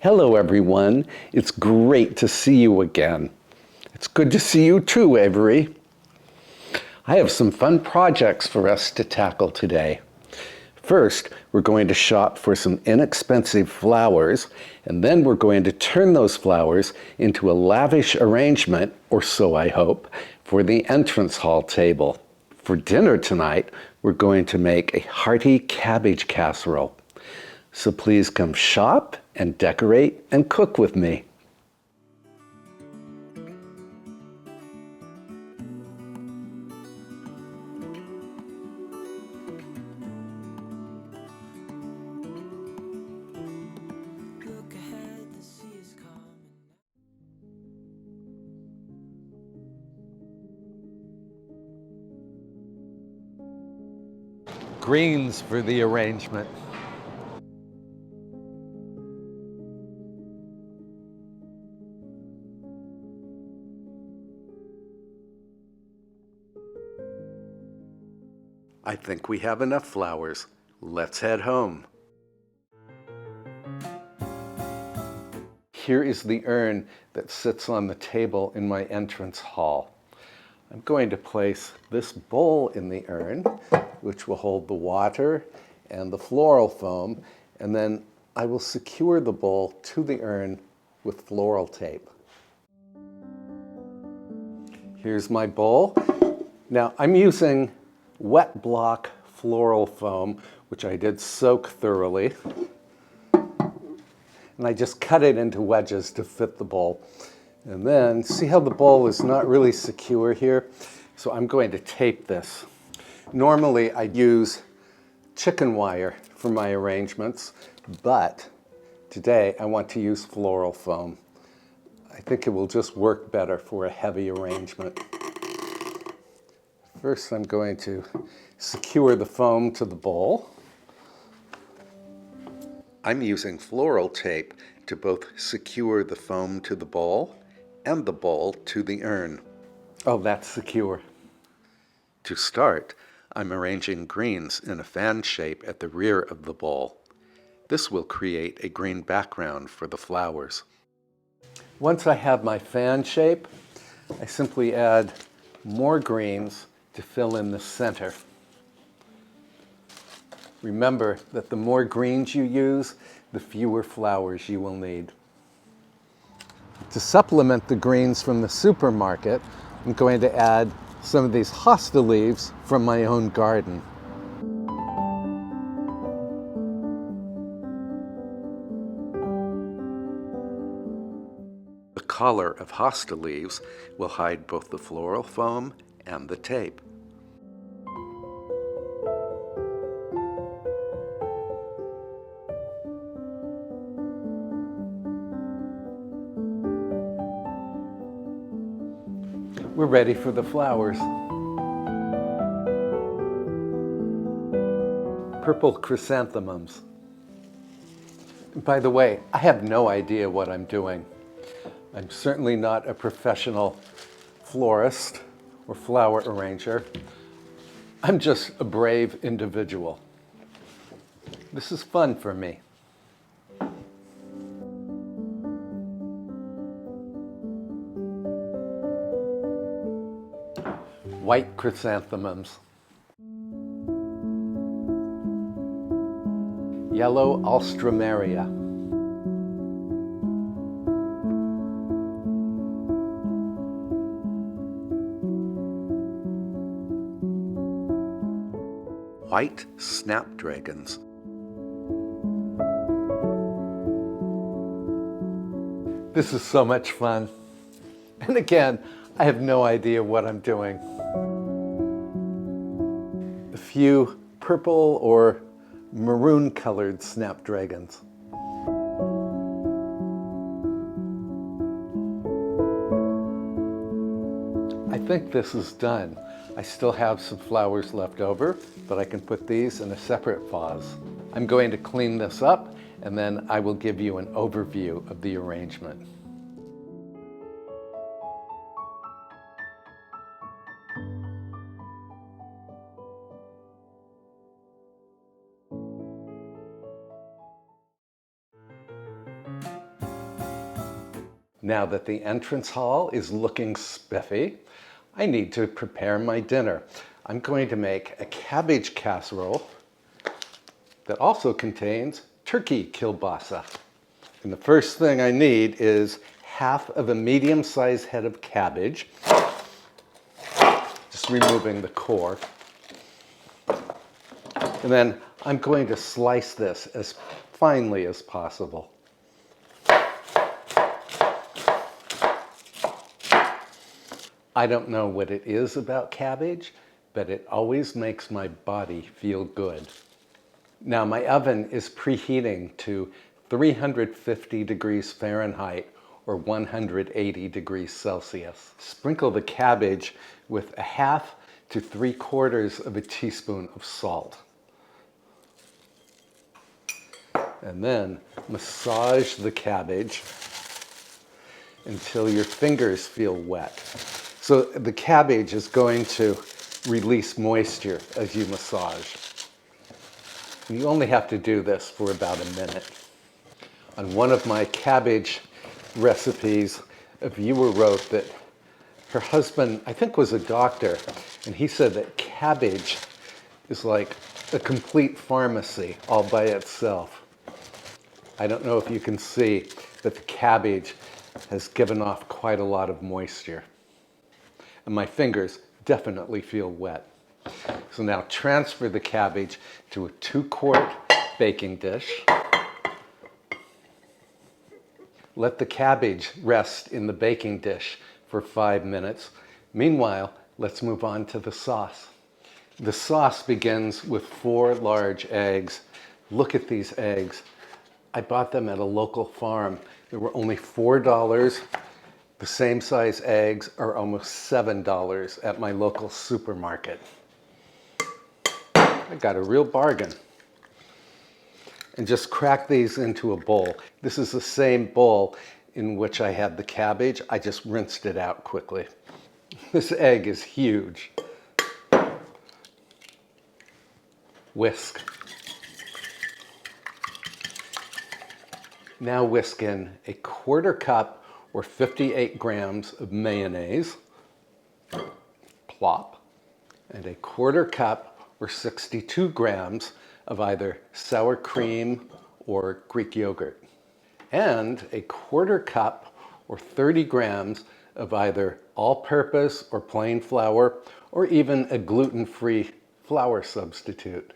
Hello everyone, it's great to see you again. It's good to see you too, Avery. I have some fun projects for us to tackle today. First, we're going to shop for some inexpensive flowers, and then we're going to turn those flowers into a lavish arrangement, or so I hope, for the entrance hall table. For dinner tonight, we're going to make a hearty cabbage casserole. So please come shop and decorate and cook with me. Greens for the arrangement. I think we have enough flowers. Let's head home. Here is the urn that sits on the table in my entrance hall. I'm going to place this bowl in the urn, which will hold the water and the floral foam, and then I will secure the bowl to the urn with floral tape. Here's my bowl. Now I'm using wet block floral foam, which I did soak thoroughly. And I just cut it into wedges to fit the bowl. And then, see how the bowl is not really secure here? So I'm going to tape this. Normally I use chicken wire for my arrangements, but today I want to use floral foam. I think it will just work better for a heavy arrangement. First, I'm going to secure the foam to the bowl. I'm using floral tape to both secure the foam to the bowl and the bowl to the urn. Oh, that's secure. To start, I'm arranging greens in a fan shape at the rear of the bowl. This will create a green background for the flowers. Once I have my fan shape, I simply add more greens to fill in the center. Remember that the more greens you use, the fewer flowers you will need. To supplement the greens from the supermarket, I'm going to add some of these hosta leaves from my own garden. The collar of hosta leaves will hide both the floral foam and the tape. We're ready for the flowers. Purple chrysanthemums. By the way, I have no idea what I'm doing. I'm certainly not a professional florist or flower arranger. I'm just a brave individual. This is fun for me. White chrysanthemums. Yellow alstroemeria. White snapdragons. This is so much fun. And again, I have no idea what I'm doing. A few purple or maroon colored snapdragons. I think this is done. I still have some flowers left over, but I can put these in a separate vase. I'm going to clean this up, and then I will give you an overview of the arrangement. Now that the entrance hall is looking spiffy, I need to prepare my dinner. I'm going to make a cabbage casserole that also contains turkey kielbasa. And the first thing I need is half of a medium-sized head of cabbage, just removing the core. And then I'm going to slice this as finely as possible. I don't know what it is about cabbage, but it always makes my body feel good. Now my oven is preheating to 350 degrees Fahrenheit or 180 degrees Celsius. Sprinkle the cabbage with a 1/2 to 3/4 of a teaspoon of salt. And then massage the cabbage until your fingers feel wet. So the cabbage is going to release moisture as you massage. And you only have to do this for about a minute. On one of my cabbage recipes, a viewer wrote that her husband, I think, was a doctor, and he said that cabbage is like a complete pharmacy all by itself. I don't know if you can see that the cabbage has given off quite a lot of moisture. And my fingers definitely feel wet. So now transfer the cabbage to a 2-quart baking dish. Let the cabbage rest in the baking dish for 5 minutes. Meanwhile, let's move on to the sauce. The sauce begins with 4 large eggs. Look at these eggs. I bought them at a local farm. They were only $4. The same size eggs are almost $7 at my local supermarket. I got a real bargain. And just crack these into a bowl. This is the same bowl in which I had the cabbage. I just rinsed it out quickly. This egg is huge. Whisk. Now whisk in a 1/4 cup or 58 grams of mayonnaise, plop, and a 1/4 cup or 62 grams of either sour cream or Greek yogurt, and a 1/4 cup or 30 grams of either all-purpose or plain flour, or even a gluten-free flour substitute.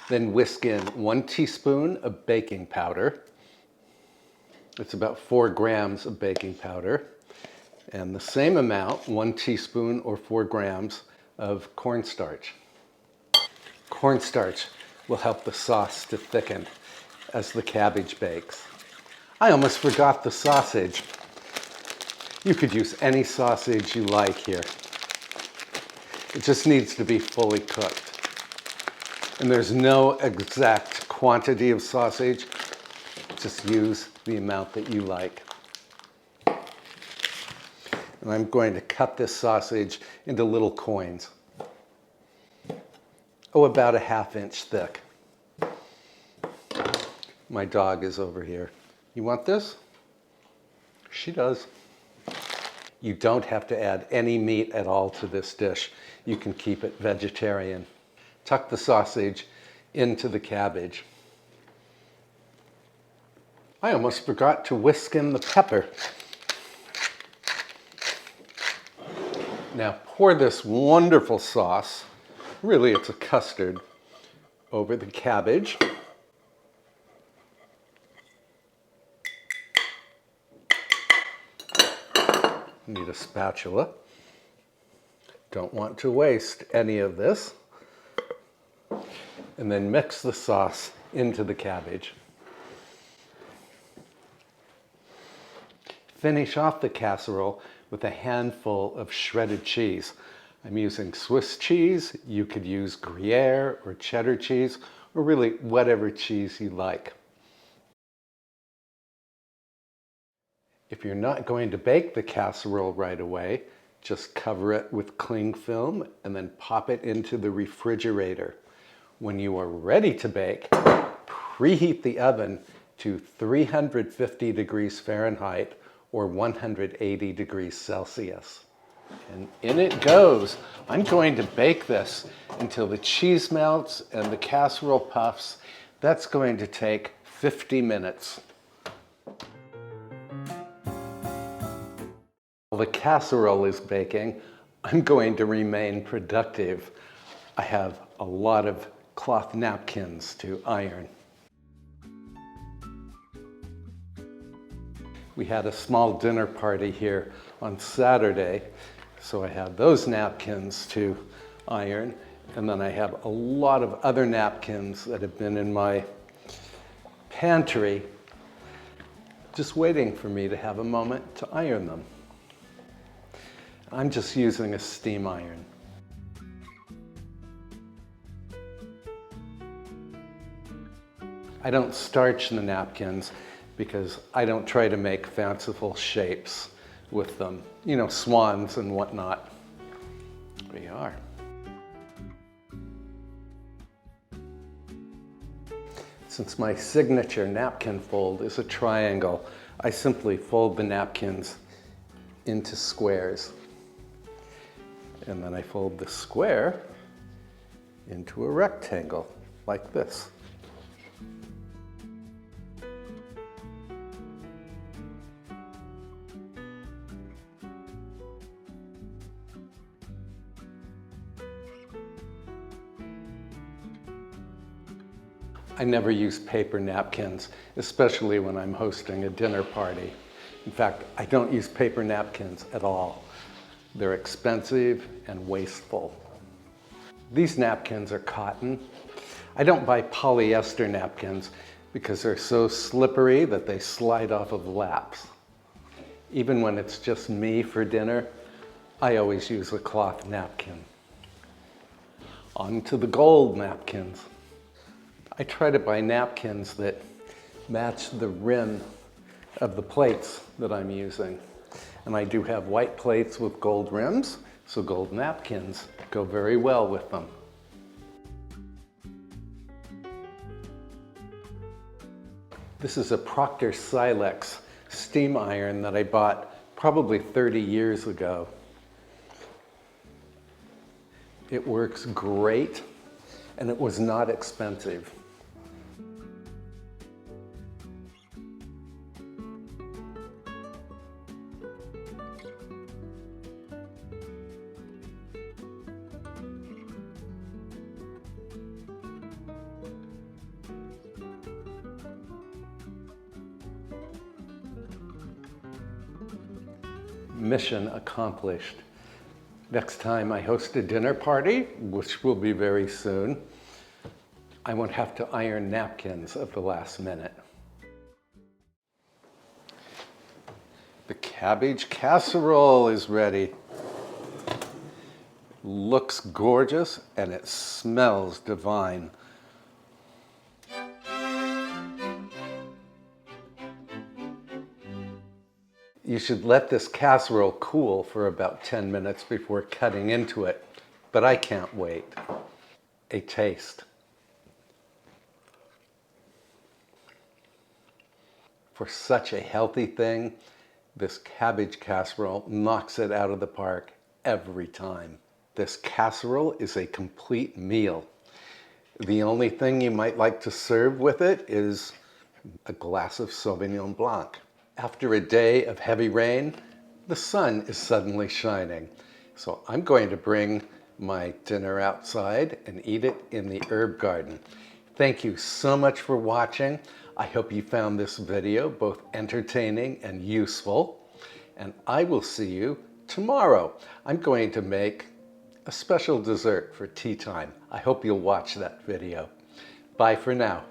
Then whisk in 1 teaspoon of baking powder. It's about 4 grams of baking powder. And the same amount, 1 teaspoon or 4 grams of cornstarch. Cornstarch will help the sauce to thicken as the cabbage bakes. I almost forgot the sausage. You could use any sausage you like here. It just needs to be fully cooked. And there's no exact quantity of sausage. Just use the amount that you like. And I'm going to cut this sausage into little coins. Oh, about a 1/2 inch thick. My dog is over here. You want this? She does. You don't have to add any meat at all to this dish. You can keep it vegetarian. Tuck the sausage into the cabbage. I almost forgot to whisk in the pepper. Now pour this wonderful sauce, really it's a custard, over the cabbage. Need a spatula. Don't want to waste any of this. And then mix the sauce into the cabbage. Finish off the casserole with a handful of shredded cheese. I'm using Swiss cheese. You could use Gruyere or cheddar cheese, or really whatever cheese you like. If you're not going to bake the casserole right away, just cover it with cling film and then pop it into the refrigerator. When you are ready to bake, preheat the oven to 350 degrees Fahrenheit or 180 degrees Celsius. And in it goes. I'm going to bake this until the cheese melts and the casserole puffs. That's going to take 50 minutes. While the casserole is baking, I'm going to remain productive. I have a lot of cloth napkins to iron. We had a small dinner party here on Saturday, so I have those napkins to iron, and then I have a lot of other napkins that have been in my pantry, just waiting for me to have a moment to iron them. I'm just using a steam iron. I don't starch the napkins because I don't try to make fanciful shapes with them. You know, swans and whatnot. There we are. Since my signature napkin fold is a triangle, I simply fold the napkins into squares. And then I fold the square into a rectangle, like this. I never use paper napkins, especially when I'm hosting a dinner party. In fact, I don't use paper napkins at all. They're expensive and wasteful. These napkins are cotton. I don't buy polyester napkins because they're so slippery that they slide off of laps. Even when it's just me for dinner, I always use a cloth napkin. On to the gold napkins. I try to buy napkins that match the rim of the plates that I'm using. And I do have white plates with gold rims, so gold napkins go very well with them. This is a Proctor Silex steam iron that I bought probably 30 years ago. It works great, and it was not expensive. Mission accomplished. Next time I host a dinner party, which will be very soon, I won't have to iron napkins at the last minute. The cabbage casserole is ready. Looks gorgeous and it smells divine. You should let this casserole cool for about 10 minutes before cutting into it, but I can't wait. A taste. For such a healthy thing, this cabbage casserole knocks it out of the park every time. This casserole is a complete meal. The only thing you might like to serve with it is a glass of Sauvignon Blanc. After a day of heavy rain, the sun is suddenly shining. So I'm going to bring my dinner outside and eat it in the herb garden. Thank you so much for watching. I hope you found this video both entertaining and useful. And I will see you tomorrow. I'm going to make a special dessert for tea time. I hope you'll watch that video. Bye for now.